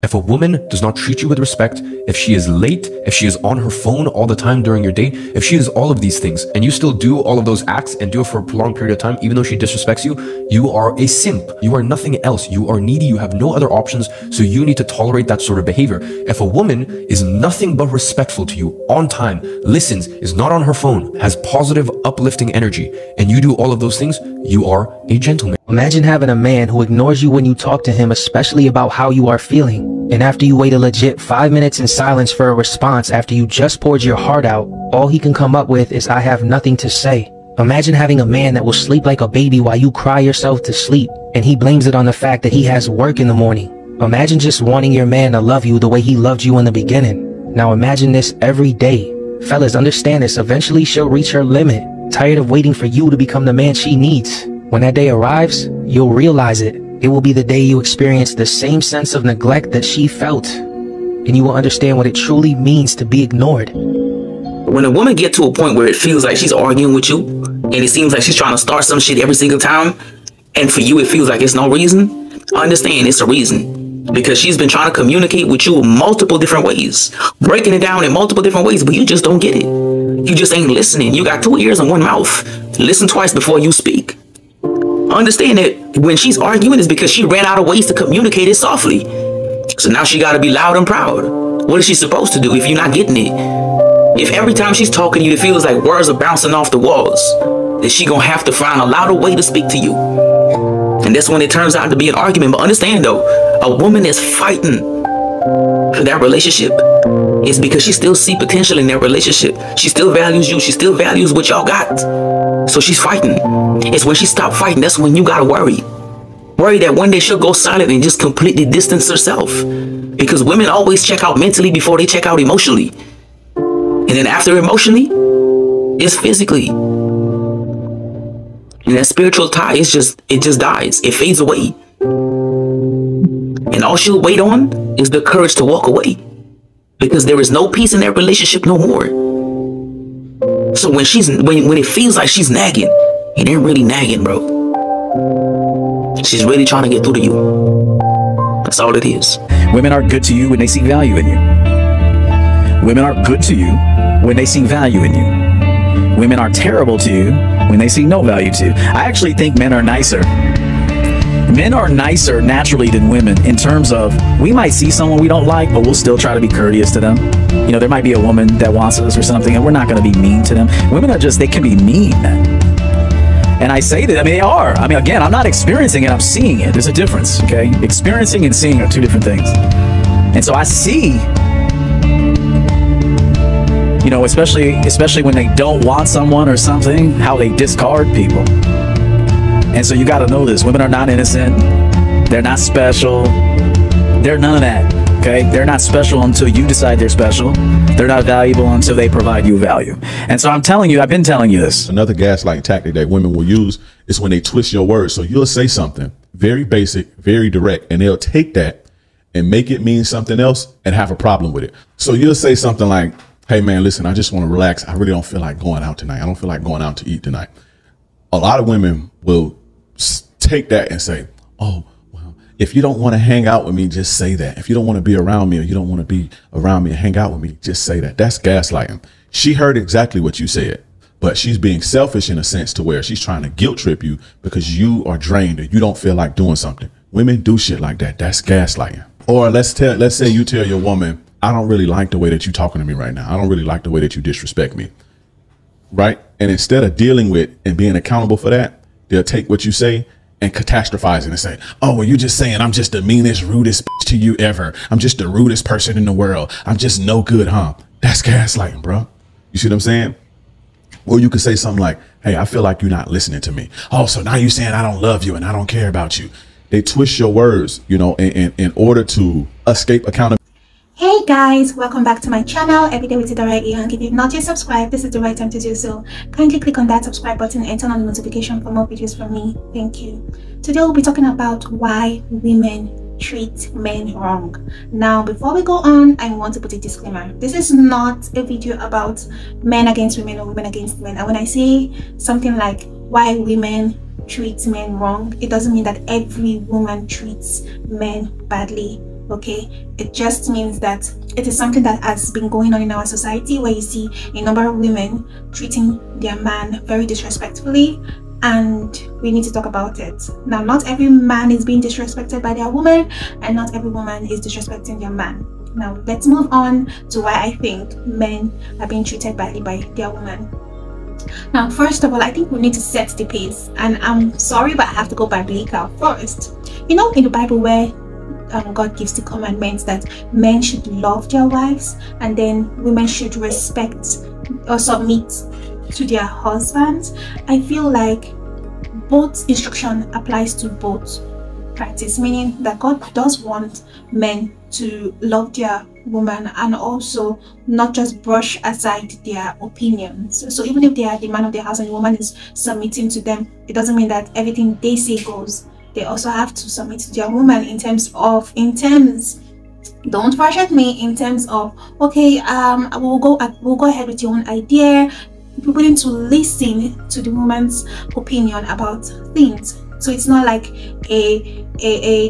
If a woman does not treat you with respect, if she is late, if she is on her phone all the time during your day, if she is all of these things and you still do all of those acts and do it for a prolonged period of time, even though she disrespects you, you are a simp. You are nothing else. You are needy. You have no other options. So you need to tolerate that sort of behavior. If a woman is nothing but respectful to you, on time, listens, is not on her phone, has positive, uplifting energy, and you do all of those things, you are a gentleman. Imagine having a man who ignores you when you talk to him, especially about how you are feeling. And after you wait a legit 5 minutes in silence for a response after you just poured your heart out, all he can come up with is "I have nothing to say." Imagine having a man that will sleep like a baby while you cry yourself to sleep, and he blames it on the fact that he has work in the morning. Imagine just wanting your man to love you the way he loved you in the beginning. Now imagine this every day. Fellas, understand this. Eventually she'll reach her limit, tired of waiting for you to become the man she needs. When that day arrives, you'll realize it. It will be the day you experience the same sense of neglect that she felt, and you will understand what it truly means to be ignored. When a woman gets to a point where it feels like she's arguing with you, and it seems like she's trying to start some shit every single time, and for you it feels like it's no reason, understand it's a reason. Because she's been trying to communicate with you in multiple different ways, breaking it down in multiple different ways, but you just don't get it. You just ain't listening. You got 2 ears and 1 mouth. Listen twice before you speak. Understand that when she's arguing, it's because she ran out of ways to communicate it softly. So now she got to be loud and proud. What is she supposed to do if you're not getting it? If every time she's talking to you, it feels like words are bouncing off the walls, then she gonna have to find a louder way to speak to you. And that's when it turns out to be an argument. But understand though, a woman is fighting for that relationship. It's because she still sees potential in that relationship. She still values you. She still values what y'all got. So she's fighting. It's when she stopped fighting, that's when you gotta worry. Worry that one day she'll go silent and just completely distance herself. Because women always check out mentally before they check out emotionally. And then after emotionally, it's physically. And that spiritual tie it just dies. It fades away. And all she'll wait on is the courage to walk away. Because there is no peace in that relationship no more. So when it feels like she's nagging, it ain't really nagging, bro. She's really trying to get through to you. That's all it is. Women are good to you when they see value in you. Women are good to you when they see value in you. Women are terrible to you when they see no value to you. I actually think men are nicer. Men are nicer naturally than women in terms of we might see someone we don't like, but we'll still try to be courteous to them. You know, there might be a woman that wants us or something, and we're not going to be mean to them. Women are just, they can be mean. And I say that, I mean, they are. I mean, again, I'm not experiencing it, I'm seeing it. There's a difference, okay? Experiencing and seeing are two different things. And so I see, you know, especially when they don't want someone or something, how they discard people. And so you got to know this. Women are not innocent. They're not special. They're none of that, okay? They're not special until you decide they're special. They're not valuable until they provide you value. And so I'm telling you, I've been telling you this. Another gaslighting tactic that women will use is when they twist your words. So you'll say something very basic, very direct, and they'll take that and make it mean something else and have a problem with it. So you'll say something like, hey man, listen, I just want to relax. I really don't feel like going out tonight. I don't feel like going out to eat tonight. A lot of women will take that and say, oh, well, if you don't want to hang out with me, just say that. If you don't want to be around me or you don't want to be around me and hang out with me, just say that. That's gaslighting. She heard exactly what you said, but she's being selfish in a sense to where she's trying to guilt trip you because you are drained and you don't feel like doing something. Women do shit like that. That's gaslighting. Or let's say you tell your woman, I don't really like the way that you're talking to me right now. I don't really like the way that you disrespect me. Right? And instead of dealing with and being accountable for that, they'll take what you say and catastrophize it and say, oh, well, you're just saying I'm just the meanest, rudest bitch to you ever. I'm just the rudest person in the world. I'm just no good, huh? That's gaslighting, bro. You see what I'm saying? Or you could say something like, hey, I feel like you're not listening to me. Oh, so now you're saying I don't love you and I don't care about you. They twist your words, you know, in order to escape accountability. Hey guys, welcome back to my channel, Everyday with Idora. And if you've not yet subscribed, this is the right time to do so. Kindly click on that subscribe button and turn on the notification for more videos from me. Thank you. Today we'll be talking about why women treat men wrong. Now, before we go on, I want to put a disclaimer. This is not a video about men against women or women against men. And when I say something like why women treat men wrong, it doesn't mean that every woman treats men badly. Okay, it just means that it is something that has been going on in our society, where you see a number of women treating their man very disrespectfully, and we need to talk about it. Now, not every man is being disrespected by their woman, and not every woman is disrespecting their man. Now, let's move on to why I think men are being treated badly by their woman. Now, first of all, I think we need to set the pace, and I'm sorry, but I have to go biblical first. You know, in the Bible, where God gives the commandments that men should love their wives, and then women should respect or submit to their husbands, I feel like both instruction applies to both practice, meaning that God does want men to love their woman and also not just brush aside their opinions. So even if they are the man of the house and the woman is submitting to them, it doesn't mean that everything they say goes. They also have to submit to their woman in terms, don't rush at me, in terms of, okay, we'll go ahead with your own idea. Be willing to listen to the woman's opinion about things. So it's not like a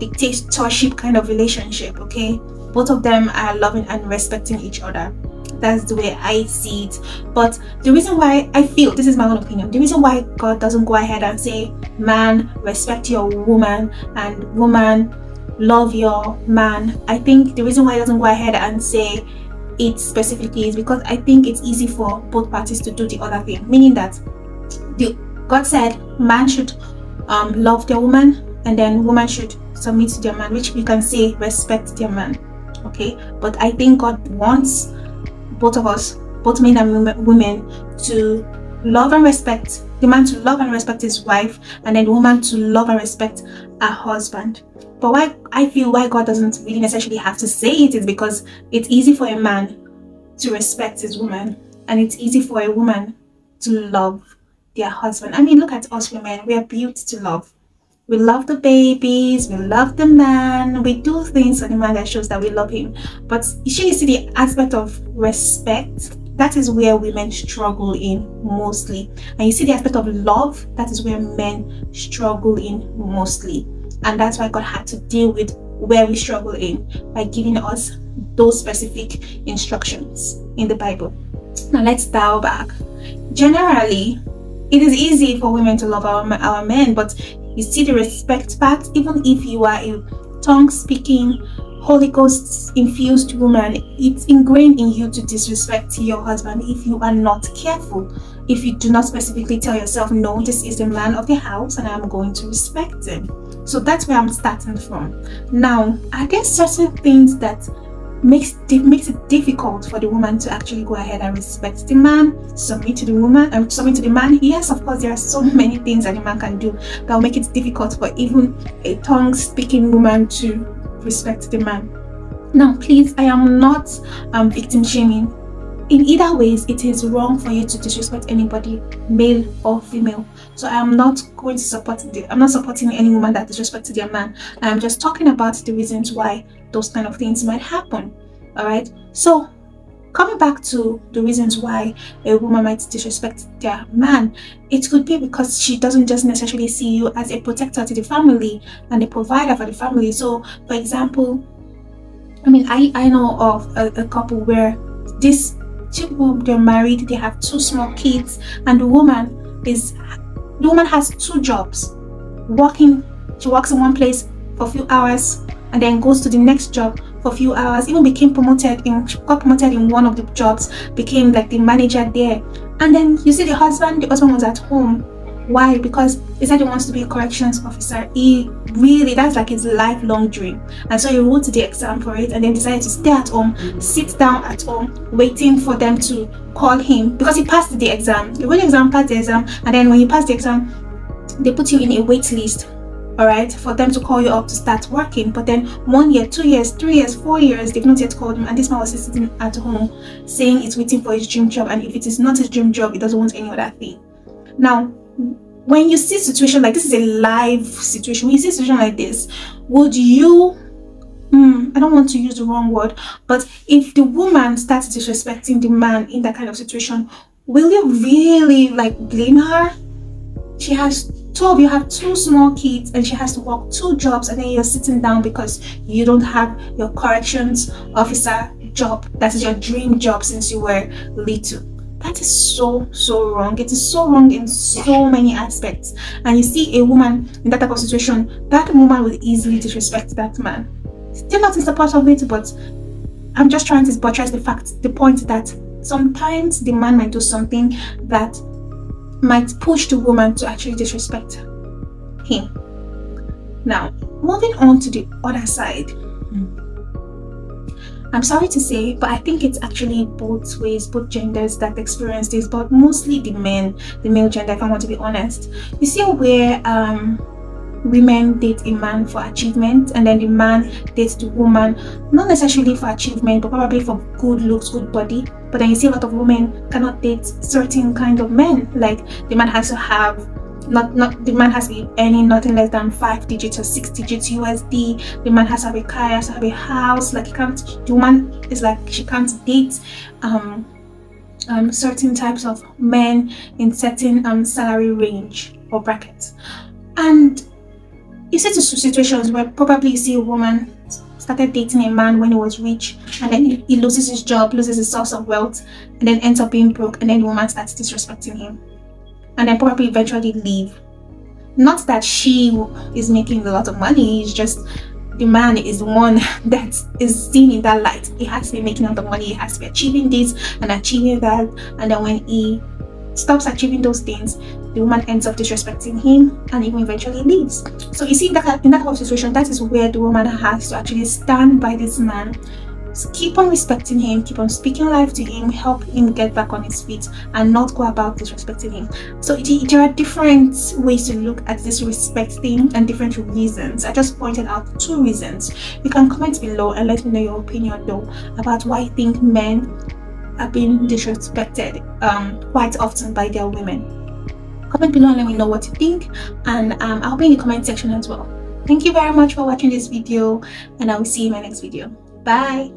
dictatorship kind of relationship. Okay, both of them are loving and respecting each other. That's the way I see it. But the reason why I feel, this is my own opinion, the reason why God doesn't go ahead and say, man, respect your woman, and woman, love your man, I think the reason why he doesn't go ahead and say it specifically is because I think it's easy for both parties to do the other thing, meaning that God said man should love their woman, and then woman should submit to their man, which we can say respect their man. Okay, but I think God wants both of us, both men and women, to love and respect, the man to love and respect his wife, and then the woman to love and respect her husband. But why I feel why God doesn't really necessarily have to say it is because it's easy for a man to respect his woman, and it's easy for a woman to love their husband. I mean, look at us women, we are built to love. We love the babies, we love the man, we do things for the man that shows that we love him. But you see the aspect of respect, that is where women struggle in mostly. And you see the aspect of love, that is where men struggle in mostly. And that's why God had to deal with where we struggle in by giving us those specific instructions in the Bible. Now let's dial back. Generally, it is easy for women to love our men, but you see the respect part, even if you are a tongue-speaking, Holy Ghost infused woman, it's ingrained in you to disrespect your husband if you are not careful. If you do not specifically tell yourself, no, this is the man of the house and I'm going to respect him. So that's where I'm starting from. Now, are there certain things that makes it difficult for the woman to actually go ahead and respect the man, submit to the woman, and submit to the man? Yes, of course, there are so many things that the man can do that will make it difficult for even a tongue-speaking woman to respect the man. Now, please, I am not victim shaming. In either ways, it is wrong for you to disrespect anybody, male or female. So I am not going to support I'm not supporting any woman that disrespects their man. I am just talking about the reasons why those kind of things might happen. All right, so coming back to the reasons why a woman might disrespect their man, it could be because she doesn't just necessarily see you as a protector to the family and a provider for the family. So for example, I mean, I know of a couple where these two people, they're married, they have 2 small kids, and the woman has 2 jobs. She works in one place for a few hours and then goes to the next job for a few hours, even got promoted in one of the jobs, became like the manager there. And then you see the husband was at home. Why? Because he said he wants to be a corrections officer. That's like his lifelong dream, and so he wrote the exam for it and then decided to stay at home, sit down at home, waiting for them to call him because he passed the exam. He wrote the exam, passed the exam, and then when you pass the exam, they put you in a wait list, all right, for them to call you up to start working. But then 1 year, 2 years, 3 years, 4 years, they've not yet called him, and this man was sitting at home saying he's waiting for his dream job, and if it is not his dream job, he doesn't want any other thing. Now, when you see a situation like this, is a live situation, when you see a situation like this, would you, I don't want to use the wrong word, but if the woman starts disrespecting the man in that kind of situation, will you really like blame her? She has two of you have two small kids and she has to work 2 jobs, and then you're sitting down because you don't have your corrections officer job. That is your dream job since you were little. That is so wrong. It is so wrong in so many aspects. And you see a woman in that type of situation, that woman will easily disrespect that man. Still not in support of it, but I'm just trying to buttress the point that sometimes the man might do something that might push the woman to actually disrespect him. Now, moving on to the other side. I'm sorry to say, but I think it's actually both ways, both genders that experience this, but mostly the male gender, if I want to be honest. You see where women date a man for achievement, and then the man dates the woman not necessarily for achievement, but probably for good looks, good body. But then you see a lot of women cannot date certain kind of men. Like the man has to have the man has to be earning nothing less than 5 digits or 6 digits USD. The man has to have a car, has to have a house. Like the woman is like, she can't date certain types of men in certain salary range or brackets. And you see situations where probably you see a woman started dating a man when he was rich, and then he loses his job, loses his source of wealth, and then ends up being broke, and then the woman starts disrespecting him, and then probably eventually leave. Not that she is making a lot of money, it's just the man is the one that is seen in that light. He has to be making a lot of money, he has to be achieving this and achieving that, and then when he stops achieving those things, the woman ends up disrespecting him and even eventually leaves. So you see, in that type of situation, that is where the woman has to actually stand by this man, keep on respecting him, keep on speaking life to him, help him get back on his feet, and not go about disrespecting him. So there are different ways to look at this respect thing and different reasons. I just pointed out 2 reasons. You can comment below and let me know your opinion though about why you think men are being disrespected quite often by their women. Comment below and let me know what you think, and I'll be in the comment section as well. Thank you very much for watching this video, and I will see you in my next video. Bye.